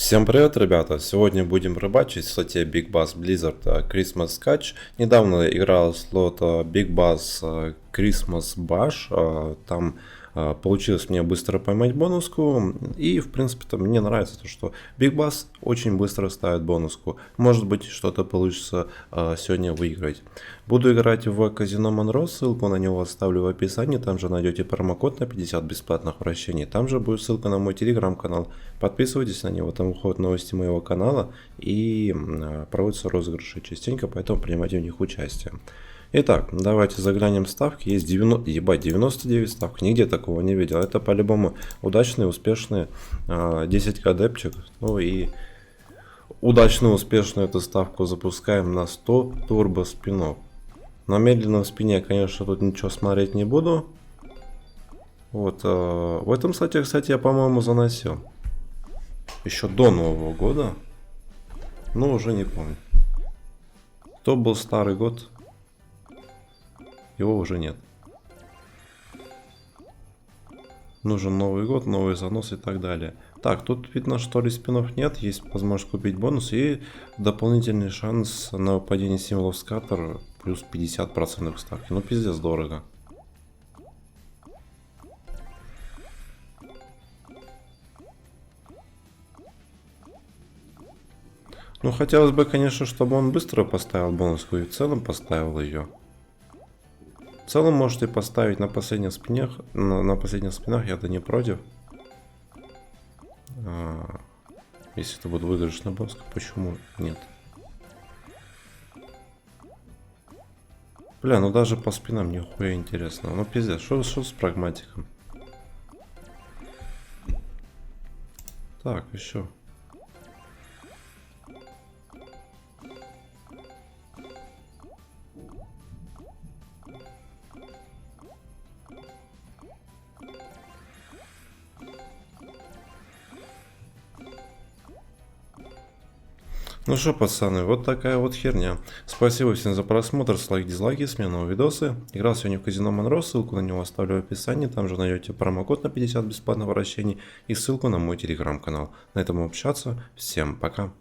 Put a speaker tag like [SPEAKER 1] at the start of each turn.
[SPEAKER 1] Всем привет, ребята! Сегодня будем рыбачить в слоте Big Bass Blizzard Christmas Catch. Недавно играл слот Big Bass Christmas Bash. Там получилось мне быстро поймать бонуску. И, в принципе-то, мне нравится то, что Big Bass очень быстро ставит бонуску. Может быть, что-то получится сегодня выиграть. Буду играть в казино Монро, ссылку на него оставлю в описании, там же найдете промокод на 50 бесплатных вращений, там же будет ссылка на мой телеграм-канал, подписывайтесь на него, там выходят новости моего канала и проводятся розыгрыши частенько, поэтому принимайте в них участие. Итак, давайте заглянем в ставки, есть 99 ставок, нигде такого не видел, это по-любому удачные, успешные, 10 кадепчик, ну и удачно, успешно эту ставку запускаем на 100 турбо спинов. На медленном спине, конечно, тут ничего смотреть не буду. Вот, в этом слоте, кстати, я, по-моему, заносил. Еще до Нового года. Но уже не помню. То был старый год. Его уже нет. Нужен Новый год, новый занос и так далее. Так, тут видно, что респинов нет. Есть возможность купить бонус и дополнительный шанс на выпадение символов скаттер плюс 50% ставки. Ну, пиздец, дорого. Ну, хотелось бы, конечно, чтобы он быстро поставил бонуску и в целом поставил ее. В целом можете поставить на последних спинах. На последних спинах я-то не против. Если это будет выигрышная бонуска, почему нет? Бля, ну даже по спинам нихуя интересно. Ну пиздец, что с прагматиком? Так, еще. Ну что, пацаны, вот такая вот херня. Спасибо всем за просмотр, лайк, дизлайки, смену видосы. Играл сегодня в казино Монро, ссылку на него оставлю в описании, там же найдете промокод на 50 бесплатных вращений и ссылку на мой телеграм-канал. На этом общаться, всем пока.